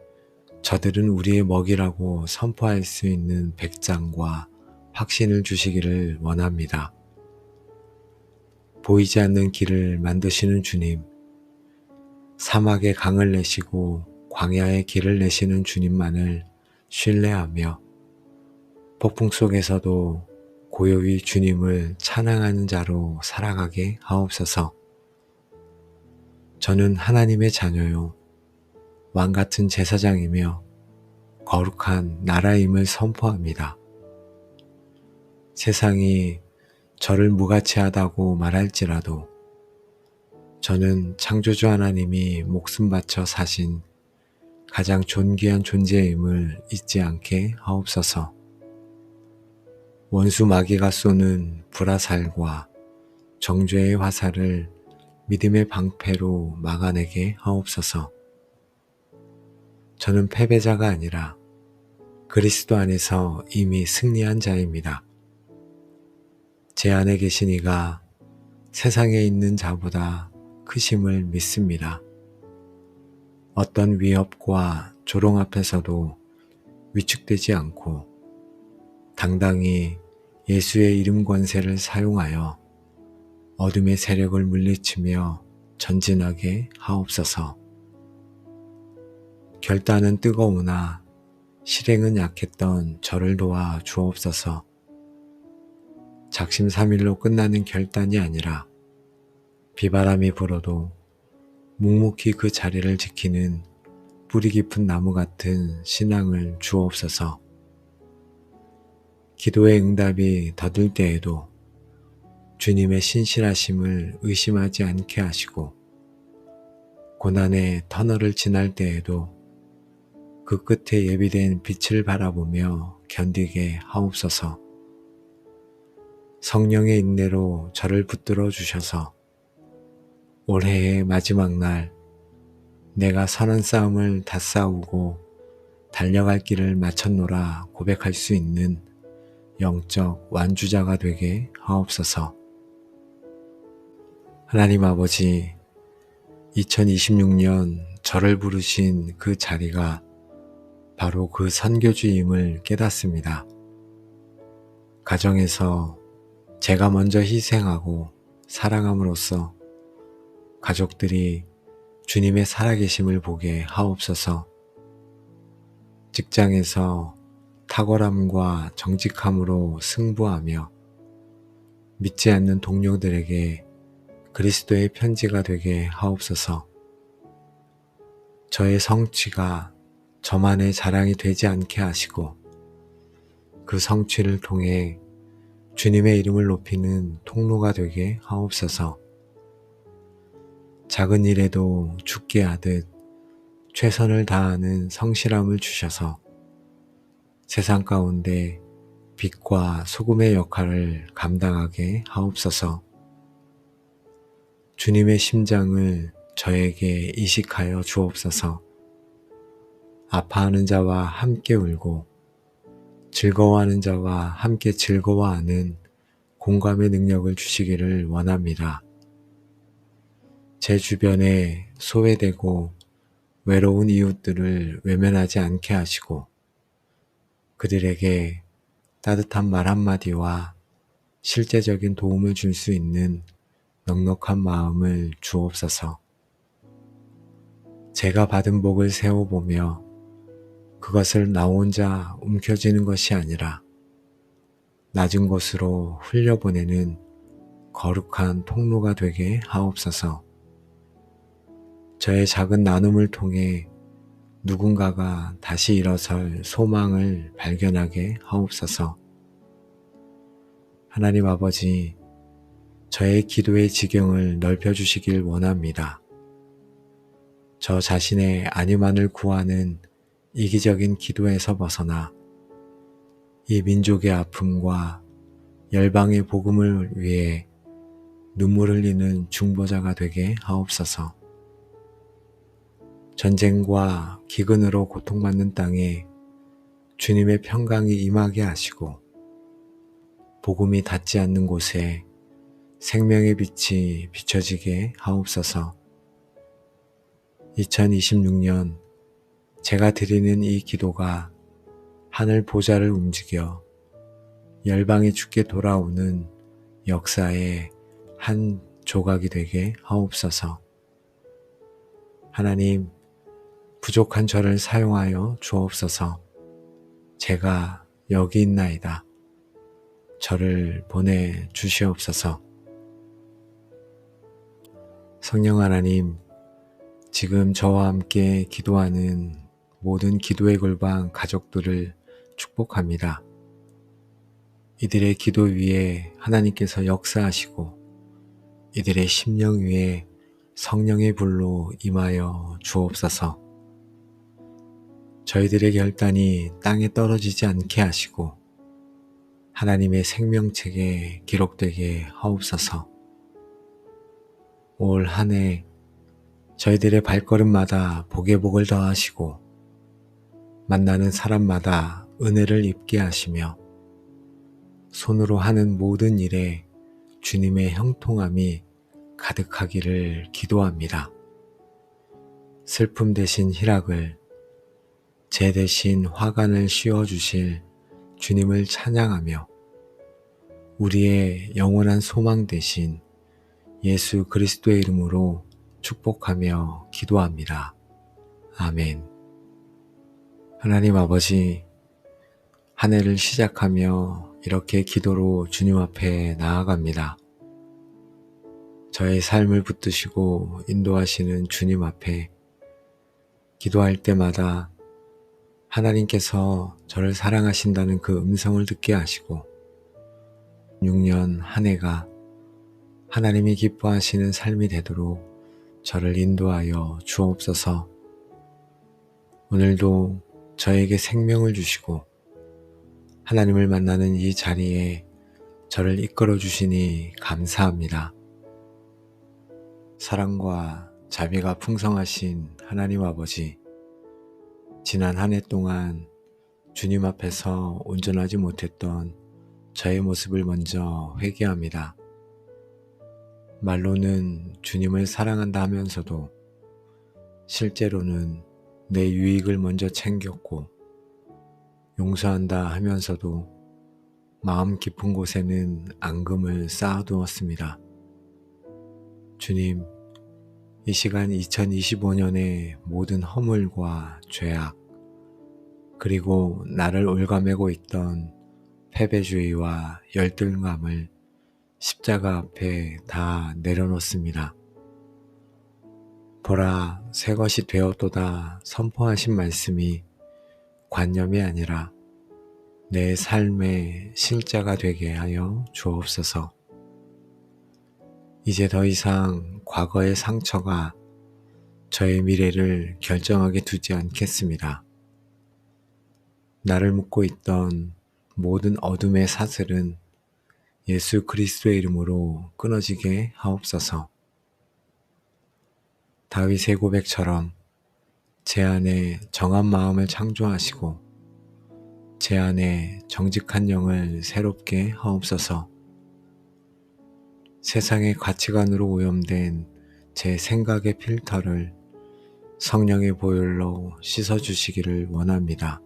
저들은 우리의 먹이라고 선포할 수 있는 백장과 확신을 주시기를 원합니다. 보이지 않는 길을 만드시는 주님, 사막에 강을 내시고 광야에 길을 내시는 주님만을 신뢰하며 폭풍 속에서도 고요히 주님을 찬양하는 자로 살아가게 하옵소서. 저는 하나님의 자녀요, 왕같은 제사장이며 거룩한 나라임을 선포합니다. 세상이 저를 무가치하다고 말할지라도 저는 창조주 하나님이 목숨 바쳐 사신 가장 존귀한 존재임을 잊지 않게 하옵소서. 원수 마귀가 쏘는 불화살과 정죄의 화살을 믿음의 방패로 막아내게 하옵소서. 저는 패배자가 아니라 그리스도 안에서 이미 승리한 자입니다. 제 안에 계신 이가 세상에 있는 자보다 크심을 믿습니다. 어떤 위협과 조롱 앞에서도 위축되지 않고 당당히 예수의 이름 권세를 사용하여 어둠의 세력을 물리치며 전진하게 하옵소서. 결단은 뜨거우나 실행은 약했던 저를 도와 주옵소서. 작심삼일로 끝나는 결단이 아니라 비바람이 불어도 묵묵히 그 자리를 지키는 뿌리 깊은 나무 같은 신앙을 주옵소서. 기도의 응답이 더딜 때에도 주님의 신실하심을 의심하지 않게 하시고 고난의 터널을 지날 때에도 그 끝에 예비된 빛을 바라보며 견디게 하옵소서. 성령의 인내로 저를 붙들어 주셔서 올해의 마지막 날 내가 선한 싸움을 다 싸우고 달려갈 길을 마쳤노라 고백할 수 있는 영적 완주자가 되게 하옵소서. 하나님 아버지, 2026년 저를 부르신 그 자리가 바로 그 선교주임을 깨닫습니다. 가정에서 제가 먼저 희생하고 사랑함으로써 가족들이 주님의 살아계심을 보게 하옵소서. 직장에서 탁월함과 정직함으로 승부하며 믿지 않는 동료들에게 그리스도의 편지가 되게 하옵소서. 저의 성취가 저만의 자랑이 되지 않게 하시고 그 성취를 통해 주님의 이름을 높이는 통로가 되게 하옵소서. 작은 일에도 죽게 하듯 최선을 다하는 성실함을 주셔서 세상 가운데 빛과 소금의 역할을 감당하게 하옵소서. 주님의 심장을 저에게 이식하여 주옵소서. 아파하는 자와 함께 울고 즐거워하는 자와 함께 즐거워하는 공감의 능력을 주시기를 원합니다. 제 주변에 소외되고 외로운 이웃들을 외면하지 않게 하시고 그들에게 따뜻한 말 한마디와 실제적인 도움을 줄 수 있는 넉넉한 마음을 주옵소서. 제가 받은 복을 세워보며 그것을 나 혼자 움켜쥐는 것이 아니라 낮은 곳으로 흘려보내는 거룩한 통로가 되게 하옵소서. 저의 작은 나눔을 통해 누군가가 다시 일어설 소망을 발견하게 하옵소서. 하나님 아버지, 저의 기도의 지경을 넓혀주시길 원합니다. 저 자신의 안위만을 구하는 이기적인 기도에서 벗어나 이 민족의 아픔과 열방의 복음을 위해 눈물 흘리는 중보자가 되게 하옵소서. 전쟁과 기근으로 고통받는 땅에 주님의 평강이 임하게 하시고 복음이 닿지 않는 곳에 생명의 빛이 비춰지게 하옵소서. 2026년 제가 드리는 이 기도가 하늘 보좌를 움직여 열방에 주께 돌아오는 역사의 한 조각이 되게 하옵소서. 하나님, 부족한 저를 사용하여 주옵소서. 제가 여기 있나이다. 저를 보내 주시옵소서. 성령 하나님, 지금 저와 함께 기도하는 모든 기도의 골방 가족들을 축복합니다. 이들의 기도 위에 하나님께서 역사하시고 이들의 심령 위에 성령의 불로 임하여 주옵소서. 저희들의 결단이 땅에 떨어지지 않게 하시고 하나님의 생명책에 기록되게 하옵소서. 올 한 해 저희들의 발걸음마다 복의 복을 더하시고 만나는 사람마다 은혜를 입게 하시며 손으로 하는 모든 일에 주님의 형통함이 가득하기를 기도합니다. 슬픔 대신 희락을, 재 대신 화관을 씌워주실 주님을 찬양하며 우리의 영원한 소망 대신 예수 그리스도의 이름으로 축복하며 기도합니다. 아멘. 하나님 아버지, 한 해를 시작하며 이렇게 기도로 주님 앞에 나아갑니다. 저의 삶을 붙드시고 인도하시는 주님 앞에 기도할 때마다 하나님께서 저를 사랑하신다는 그 음성을 듣게 하시고 6년 한 해가 하나님이 기뻐하시는 삶이 되도록 저를 인도하여 주옵소서. 오늘도 저에게 생명을 주시고 하나님을 만나는 이 자리에 저를 이끌어 주시니 감사합니다. 사랑과 자비가 풍성하신 하나님 아버지, 지난 한 해 동안 주님 앞에서 온전하지 못했던 저의 모습을 먼저 회개합니다. 말로는 주님을 사랑한다 하면서도 실제로는 내 유익을 먼저 챙겼고 용서한다 하면서도 마음 깊은 곳에는 앙금을 쌓아두었습니다. 주님, 이 시간 2025년의 모든 허물과 죄악, 그리고 나를 올가매고 있던 패배주의와 열등감을 십자가 앞에 다 내려놓습니다. 보라, 새 것이 되었도다 선포하신 말씀이 관념이 아니라 내 삶의 실제가 되게 하여 주옵소서. 이제 더 이상 과거의 상처가 저의 미래를 결정하게 두지 않겠습니다. 나를 묶고 있던 모든 어둠의 사슬은 예수 그리스도의 이름으로 끊어지게 하옵소서. 다윗의 고백처럼 제 안에 정한 마음을 창조하시고 제 안에 정직한 영을 새롭게 하옵소서. 세상의 가치관으로 오염된 제 생각의 필터를 성령의 보혈로 씻어주시기를 원합니다.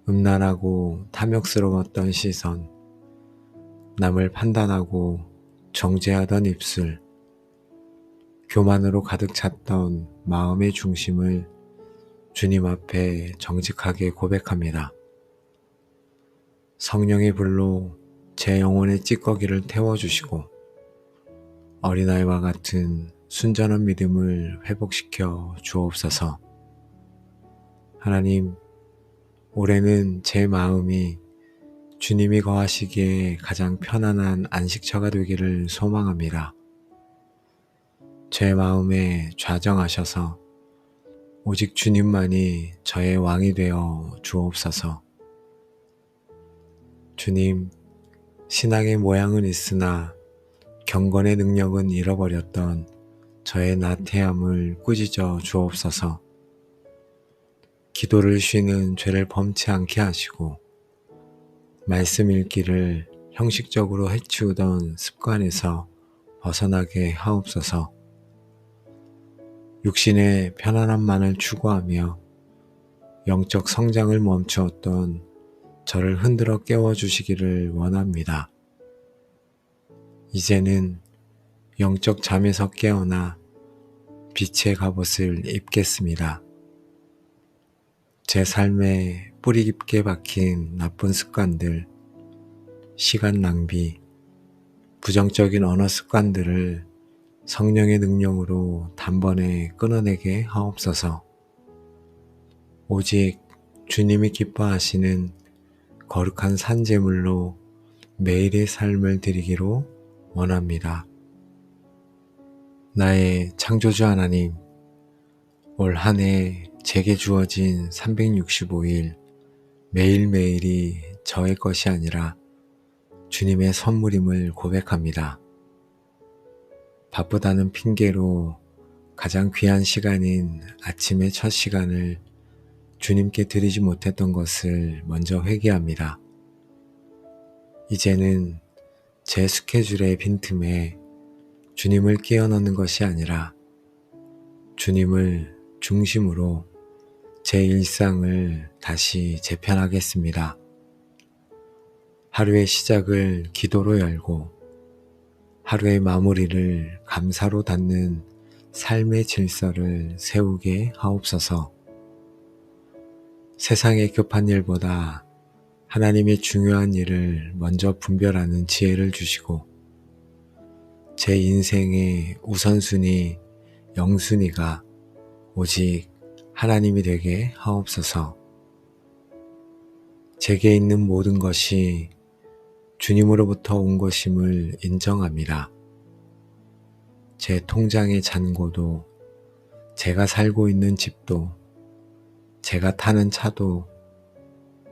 음란하고 탐욕스러웠던 시선, 남을 판단하고 정죄하던 입술, 교만으로 가득 찼던 마음의 중심을 주님 앞에 정직하게 고백합니다. 성령의 불로 제 영혼의 찌꺼기를 태워주시고 어린아이와 같은 순전한 믿음을 회복시켜 주옵소서. 하나님, 올해는 제 마음이 주님이 거하시기에 가장 편안한 안식처가 되기를 소망합니다. 제 마음에 좌정하셔서 오직 주님만이 저의 왕이 되어 주옵소서. 주님, 신앙의 모양은 있으나 경건의 능력은 잃어버렸던 저의 나태함을 꾸짖어 주옵소서. 기도를 쉬는 죄를 범치 않게 하시고 말씀 읽기를 형식적으로 해치우던 습관에서 벗어나게 하옵소서. 육신의 편안함만을 추구하며 영적 성장을 멈추었던 저를 흔들어 깨워주시기를 원합니다. 이제는 영적 잠에서 깨어나 빛의 갑옷을 입겠습니다. 제 삶에 뿌리 깊게 박힌 나쁜 습관들, 시간 낭비, 부정적인 언어 습관들을 성령의 능력으로 단번에 끊어내게 하옵소서. 오직 주님이 기뻐하시는 거룩한 산제물로 매일의 삶을 드리기로 원합니다. 나의 창조주 하나님, 올 한 해 제게 주어진 365일 매일매일이 저의 것이 아니라 주님의 선물임을 고백합니다. 바쁘다는 핑계로 가장 귀한 시간인 아침의 첫 시간을 주님께 드리지 못했던 것을 먼저 회개합니다. 이제는 제 스케줄의 빈틈에 주님을 끼워 넣는 것이 아니라 주님을 중심으로 제 일상을 다시 재편하겠습니다. 하루의 시작을 기도로 열고 하루의 마무리를 감사로 닫는 삶의 질서를 세우게 하옵소서. 세상의 급한 일보다 하나님의 중요한 일을 먼저 분별하는 지혜를 주시고 제 인생의 우선순위, 영순위가 오직 하나님이 되게 하옵소서. 제게 있는 모든 것이 주님으로부터 온 것임을 인정합니다. 제 통장의 잔고도, 제가 살고 있는 집도, 제가 타는 차도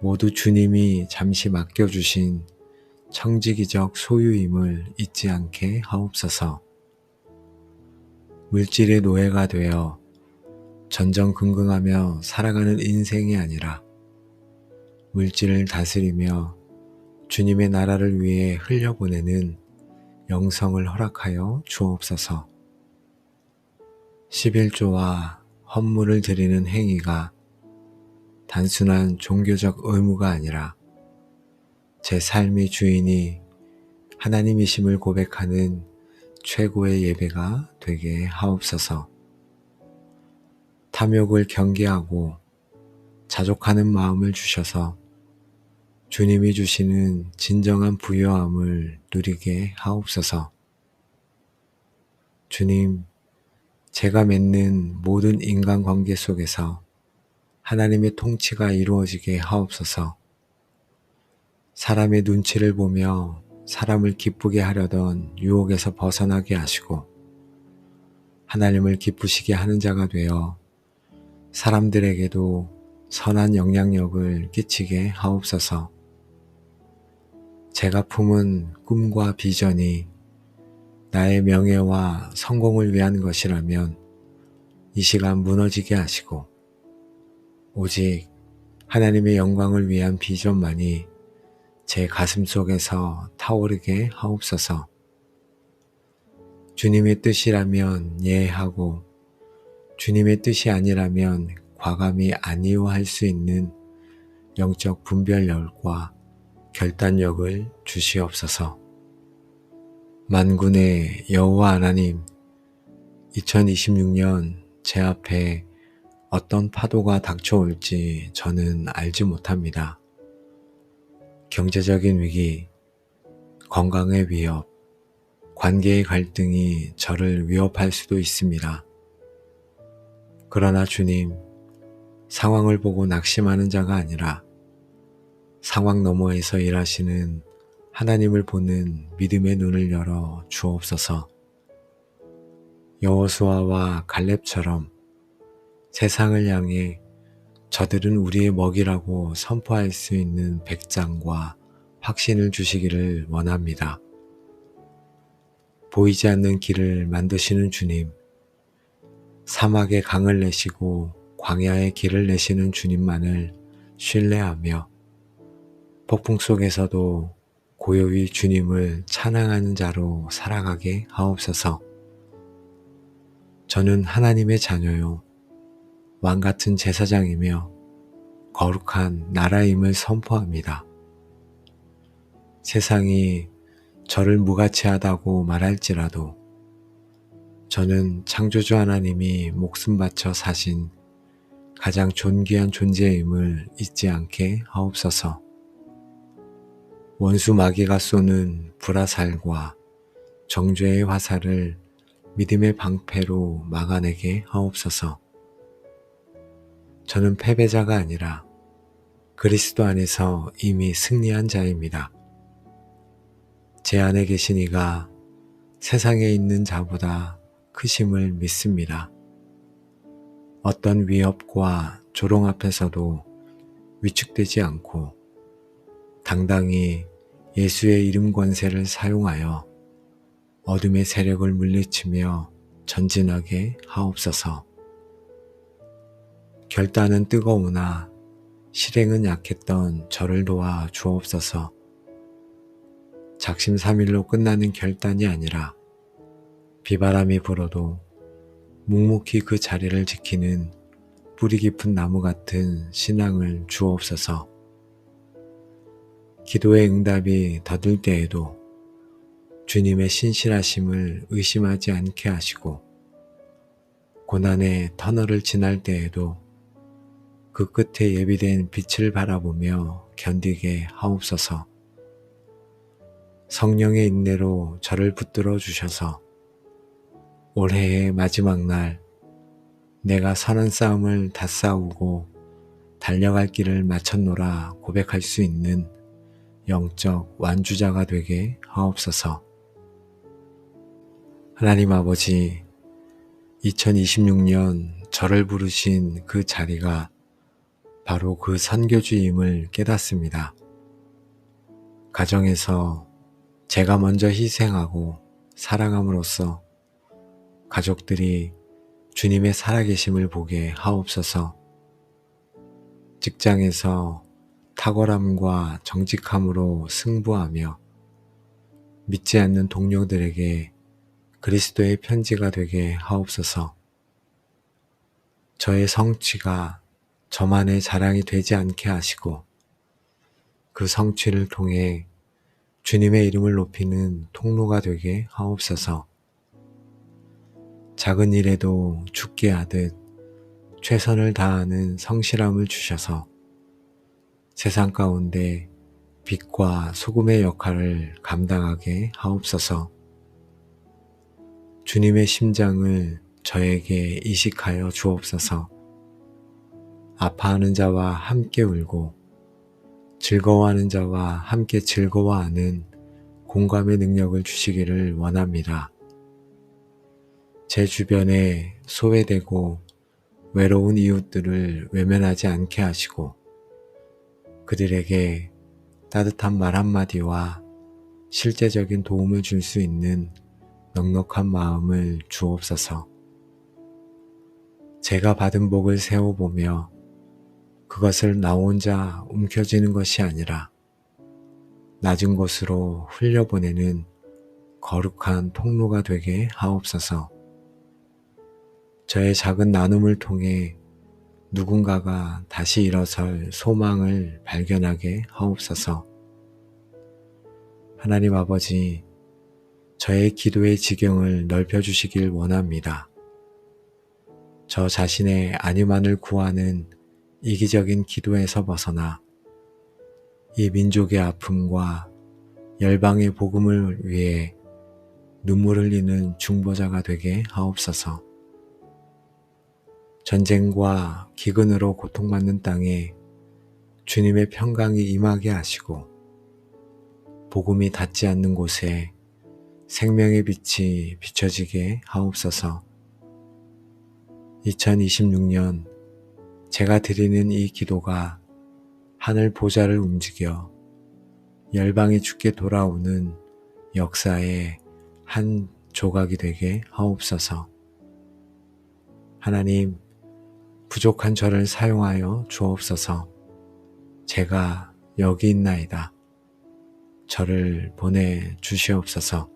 모두 주님이 잠시 맡겨주신 청지기적 소유임을 잊지 않게 하옵소서. 물질의 노예가 되어 전전긍긍하며 살아가는 인생이 아니라 물질을 다스리며 주님의 나라를 위해 흘려보내는 영성을 허락하여 주옵소서. 11조와 헌물을 드리는 행위가 단순한 종교적 의무가 아니라 제 삶의 주인이 하나님이심을 고백하는 최고의 예배가 되게 하옵소서. 탐욕을 경계하고 자족하는 마음을 주셔서 주님이 주시는 진정한 부요함을 누리게 하옵소서. 주님, 제가 맺는 모든 인간관계 속에서 하나님의 통치가 이루어지게 하옵소서. 사람의 눈치를 보며 사람을 기쁘게 하려던 유혹에서 벗어나게 하시고 하나님을 기쁘시게 하는 자가 되어 사람들에게도 선한 영향력을 끼치게 하옵소서. 제가 품은 꿈과 비전이 나의 명예와 성공을 위한 것이라면 이 시간 무너지게 하시고 오직 하나님의 영광을 위한 비전만이 제 가슴 속에서 타오르게 하옵소서. 주님의 뜻이라면 예하고 주님의 뜻이 아니라면 과감히 아니요 할 수 있는 영적 분별력과 결단력을 주시옵소서. 만군의 여호와 하나님, 2026년 제 앞에 어떤 파도가 닥쳐올지 저는 알지 못합니다. 경제적인 위기, 건강의 위협, 관계의 갈등이 저를 위협할 수도 있습니다. 그러나 주님, 상황을 보고 낙심하는 자가 아니라 상황 너머에서 일하시는 하나님을 보는 믿음의 눈을 열어 주옵소서. 여호수아와 갈렙처럼 세상을 향해 저들은 우리의 먹이라고 선포할 수 있는 백장과 확신을 주시기를 원합니다. 보이지 않는 길을 만드시는 주님, 사막에 강을 내시고 광야에 길을 내시는 주님만을 신뢰하며 폭풍 속에서도 고요히 주님을 찬양하는 자로 살아가게 하옵소서. 저는 하나님의 자녀요, 왕같은 제사장이며 거룩한 나라임을 선포합니다. 세상이 저를 무가치하다고 말할지라도 저는 창조주 하나님이 목숨 바쳐 사신 가장 존귀한 존재임을 잊지 않게 하옵소서. 원수 마귀가 쏘는 불화살과 정죄의 화살을 믿음의 방패로 막아내게 하옵소서. 저는 패배자가 아니라 그리스도 안에서 이미 승리한 자입니다. 제 안에 계신 이가 세상에 있는 자보다 크심을 믿습니다. 어떤 위협과 조롱 앞에서도 위축되지 않고 당당히 예수의 이름 권세를 사용하여 어둠의 세력을 물리치며 전진하게 하옵소서. 결단은 뜨거우나 실행은 약했던 저를 도와 주옵소서. 작심삼일로 끝나는 결단이 아니라 비바람이 불어도 묵묵히 그 자리를 지키는 뿌리 깊은 나무 같은 신앙을 주옵소서. 기도의 응답이 더딜 때에도 주님의 신실하심을 의심하지 않게 하시고 고난의 터널을 지날 때에도 그 끝에 예비된 빛을 바라보며 견디게 하옵소서. 성령의 인내로 저를 붙들어 주셔서 올해의 마지막 날 내가 선한 싸움을 다 싸우고 달려갈 길을 마쳤노라 고백할 수 있는 영적 완주자가 되게 하옵소서. 하나님 아버지, 2026년 저를 부르신 그 자리가 바로 그 선교주임을 깨닫습니다. 가정에서 제가 먼저 희생하고 사랑함으로써 가족들이 주님의 살아계심을 보게 하옵소서. 직장에서 탁월함과 정직함으로 승부하며 믿지 않는 동료들에게 그리스도의 편지가 되게 하옵소서. 저의 성취가 저만의 자랑이 되지 않게 하시고 그 성취를 통해 주님의 이름을 높이는 통로가 되게 하옵소서. 작은 일에도 죽게 하듯 최선을 다하는 성실함을 주셔서 세상 가운데 빛과 소금의 역할을 감당하게 하옵소서. 주님의 심장을 저에게 이식하여 주옵소서. 아파하는 자와 함께 울고 즐거워하는 자와 함께 즐거워하는 공감의 능력을 주시기를 원합니다. 제 주변에 소외되고 외로운 이웃들을 외면하지 않게 하시고 그들에게 따뜻한 말 한마디와 실제적인 도움을 줄 수 있는 넉넉한 마음을 주옵소서. 제가 받은 복을 세워보며 그것을 나 혼자 움켜쥐는 것이 아니라 낮은 곳으로 흘려보내는 거룩한 통로가 되게 하옵소서. 저의 작은 나눔을 통해 누군가가 다시 일어설 소망을 발견하게 하옵소서. 하나님 아버지, 저의 기도의 지경을 넓혀주시길 원합니다. 저 자신의 안위만을 구하는 이기적인 기도에서 벗어나 이 민족의 아픔과 열방의 복음을 위해 눈물 흘리는 중보자가 되게 하옵소서. 전쟁과 기근으로 고통받는 땅에 주님의 평강이 임하게 하시고 복음이 닿지 않는 곳에 생명의 빛이 비춰지게 하옵소서. 2026년 제가 드리는 이 기도가 하늘 보좌를 움직여 열방이 주께 돌아오는 역사의 한 조각이 되게 하옵소서. 하나님, 부족한 저를 사용하여 주옵소서. 제가 여기 있나이다. 저를 보내 주시옵소서.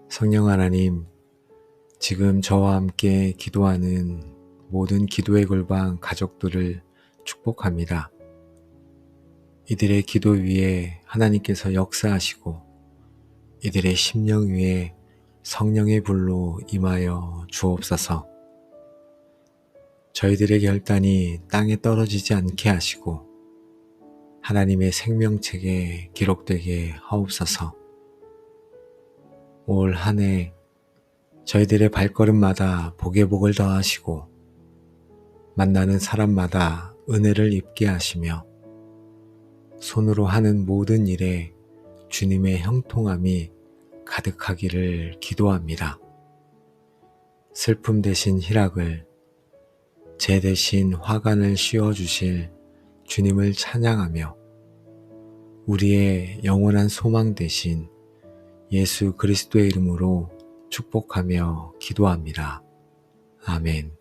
성령 하나님, 지금 저와 함께 기도하는 모든 기도의 골방 가족들을 축복합니다. 이들의 기도 위에 하나님께서 역사하시고 이들의 심령 위에 성령의 불로 임하여 주옵소서. 저희들의 결단이 땅에 떨어지지 않게 하시고 하나님의 생명책에 기록되게 하옵소서. 올 한 해 저희들의 발걸음마다 복의 복을 더하시고 만나는 사람마다 은혜를 입게 하시며 손으로 하는 모든 일에 주님의 형통함이 가득하기를 기도합니다. 슬픔 대신 희락을, 재 대신 화관을 씌워주실 주님을 찬양하며 우리의 영원한 소망 대신 예수 그리스도의 이름으로 축복하며 기도합니다. 아멘.